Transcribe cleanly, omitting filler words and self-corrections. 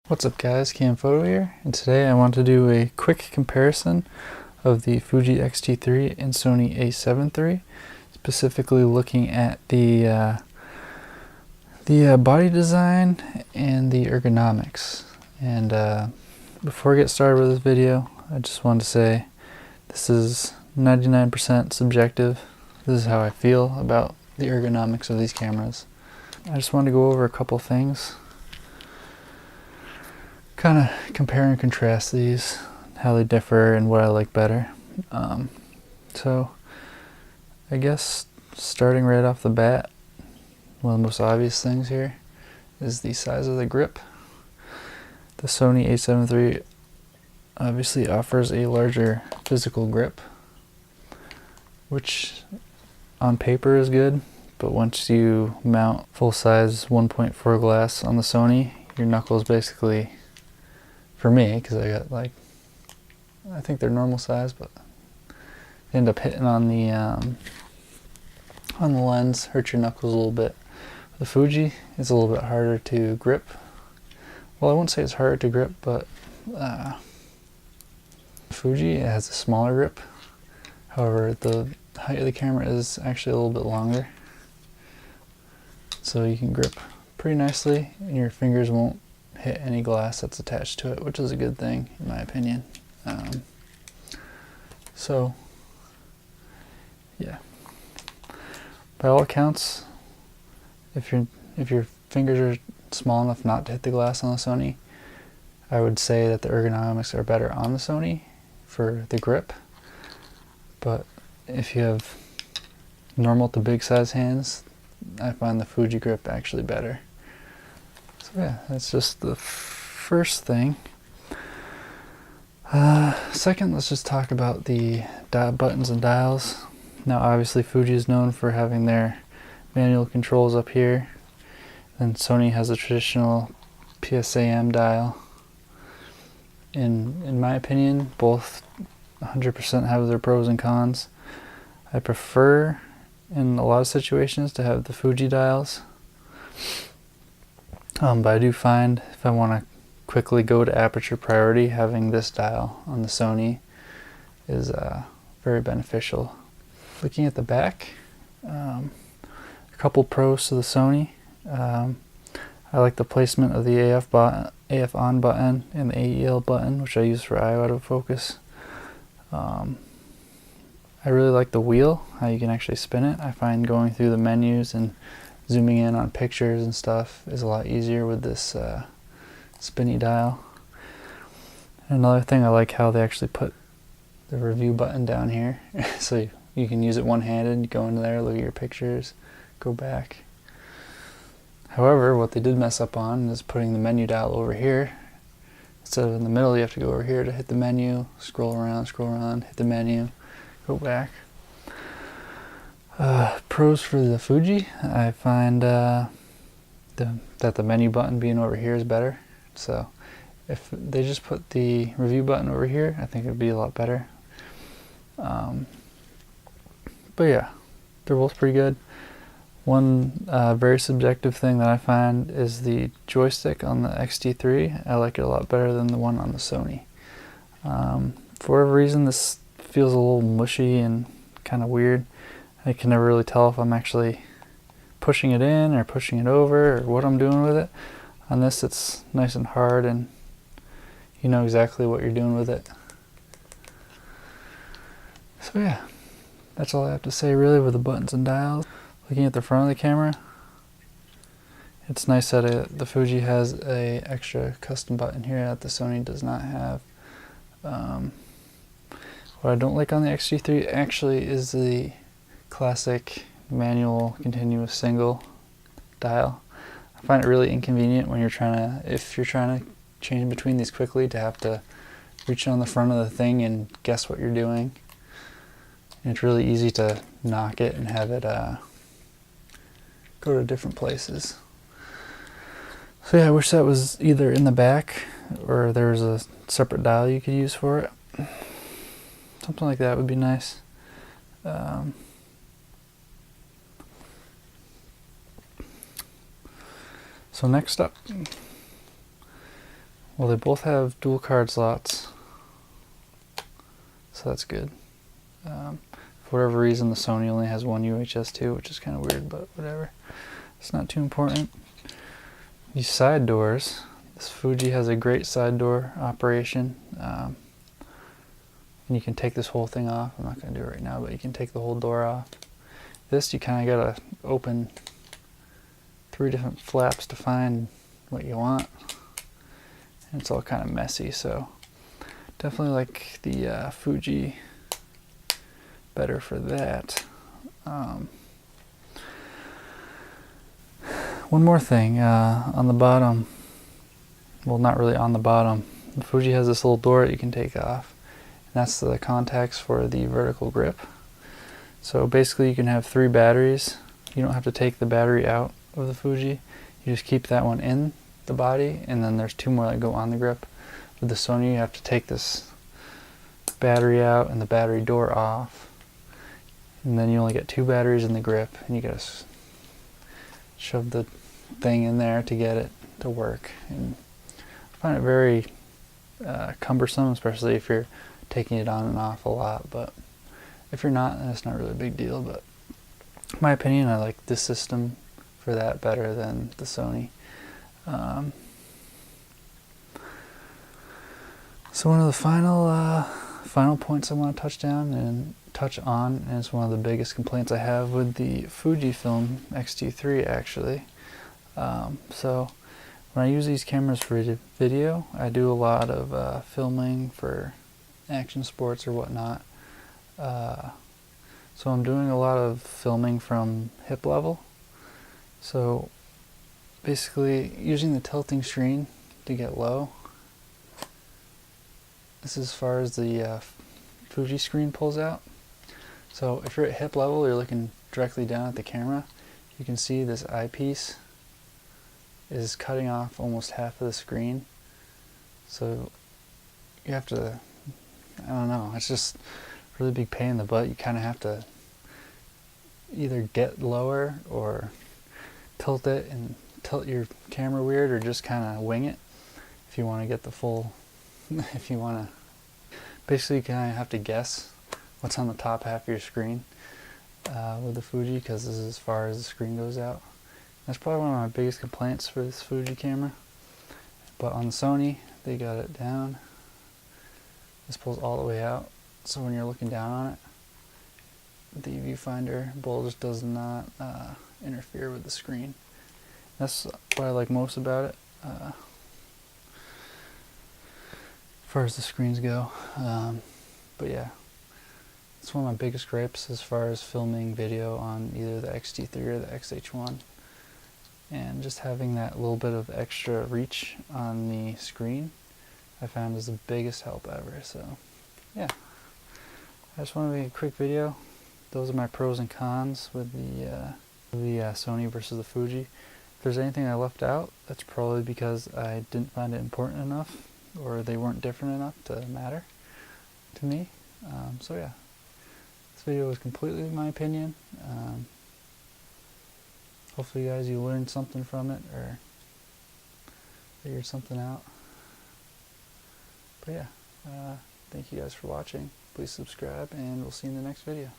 What's up guys, Cam Photo here, and today I want to do a quick comparison of the Fuji X-T3 and Sony A7 III, specifically looking at the body design and the ergonomics. And before I get started with this video, I just want to say this is 99% subjective. This is how I feel about the ergonomics of these cameras. I just wanted to go over a couple things, kind of compare and contrast these, how they differ and what I like better. So I guess starting right off the bat, one of the most obvious things here is the size of the grip. The Sony A7 III obviously offers a larger physical grip, which on paper is good, but once you mount full-size 1.4 glass on the Sony, your knuckles basically, for me, because I got like, I think they're normal size, but they end up hitting on the lens, hurt your knuckles a little bit. The Fuji is a little bit harder to grip. Well, I wouldn't say it's harder to grip, but Fuji, it has a smaller grip. However, the height of the camera is actually a little bit longer, so you can grip pretty nicely and your fingers won't hit any glass that's attached to it, which is a good thing in my opinion. So yeah, by all accounts, if your fingers are small enough not to hit the glass on the Sony, I would say that the ergonomics are better on the Sony for the grip. But if you have normal to big size hands, I find the Fuji grip actually better. So yeah, that's just the first thing. Second, let's just talk about the buttons and dials. Now obviously Fuji is known for having their manual controls up here, and Sony has a traditional PSAM dial. In my opinion, both 100% have their pros and cons. I prefer in a lot of situations to have the Fuji dials, but I do find if I want to quickly go to aperture priority, having this dial on the Sony is very beneficial. Looking at the back, a couple pros to the Sony. I like the placement of the AF on button and the AEL button, which I use for eye autofocus. I really like the wheel, how you can actually spin it. I find going through the menus and zooming in on pictures and stuff is a lot easier with this spinny dial. And another thing, I like how they actually put the review button down here so you can use it one-handed, go into there, look at your pictures, go back. However, what they did mess up on is putting the menu dial over here. Instead of in the middle, you have to go over here to hit the menu, scroll around, hit the menu, go back. Pros for the Fuji, I find that the menu button being over here is better. So if they just put the review button over here, I think it would be a lot better. But yeah, they're both pretty good. One very subjective thing that I find is the joystick on the X-T3. I like it a lot better than the one on the Sony. For whatever reason, this feels a little mushy and kind of weird. I can never really tell if I'm actually pushing it in or pushing it over or what I'm doing with it. On this, it's nice and hard and you know exactly what you're doing with it. So yeah, that's all I have to say really with the buttons and dials. Looking at the front of the camera, it's nice that the Fuji has a extra custom button here that the Sony does not have. What I don't like on the X-T3 actually is the classic manual continuous single dial. I find it really inconvenient when if you're trying to change between these quickly, to have to reach on the front of the thing and guess what you're doing. And it's really easy to knock it and have it go to different places. So yeah, I wish that was either in the back or there was a separate dial you could use for it. Something like that would be nice. So next up, Well, they both have dual card slots, so that's good. For whatever reason, the Sony only has one UHS 2, which is kind of weird, but whatever. It's not too important. These side doors, this Fuji has a great side door operation. And you can take this whole thing off. I'm not going to do it right now, but you can take the whole door off. This, you kind of got to open 3 different flaps to find what you want. And it's all kind of messy, so definitely like the Fuji better for that. One more thing, on the bottom, well, not really on the bottom, the Fuji has this little door that you can take off, and that's the contacts for the vertical grip. So basically you can have 3 batteries. You don't have to take the battery out of the Fuji. You just keep that one in the body, and then there's 2 more that go on the grip. With the Sony, you have to take this battery out and the battery door off, and then you only get 2 batteries in the grip, and you gotta shove the thing in there to get it to work. And I find it very cumbersome, especially if you're taking it on and off a lot, but if you're not, then it's not really a big deal. But in my opinion, I like this system for that better than the Sony. So one of the final points I want to touch on is one of the biggest complaints I have with the Fujifilm X-T3 actually. So when I use these cameras for video, I do a lot of filming for action sports or whatnot. So I'm doing a lot of filming from hip level. So basically using the tilting screen to get low. This is as far as the Fuji screen pulls out. So if you're at hip level, you're looking directly down at the camera, you can see this eyepiece is cutting off almost half of the screen. So you have to, I don't know, it's just a really big pain in the butt. You kind of have to either get lower or tilt it and tilt your camera weird, or just kind of wing it if you want to get the full, if you want to, basically you kind of have to guess what's on the top half of your screen with the Fuji, because this is as far as the screen goes out. That's probably one of my biggest complaints for this Fuji camera. But on the Sony, they got it down. This pulls all the way out, so when you're looking down on it, the viewfinder bowl just does not interfere with the screen. That's what I like most about it, as far as the screens go. But yeah, it's one of my biggest gripes as far as filming video on either the X-T3 or the X-H1. And just having that little bit of extra reach on the screen, I found is the biggest help ever. So yeah, I just want to make a quick video. Those are my pros and cons with the Sony versus the Fuji. If there's anything I left out, that's probably because I didn't find it important enough, or they weren't different enough to matter to me. So yeah, this video was completely my opinion. Hopefully guys, you learned something from it or figured something out. But yeah, thank you guys for watching. Please subscribe, and we'll see you in the next video.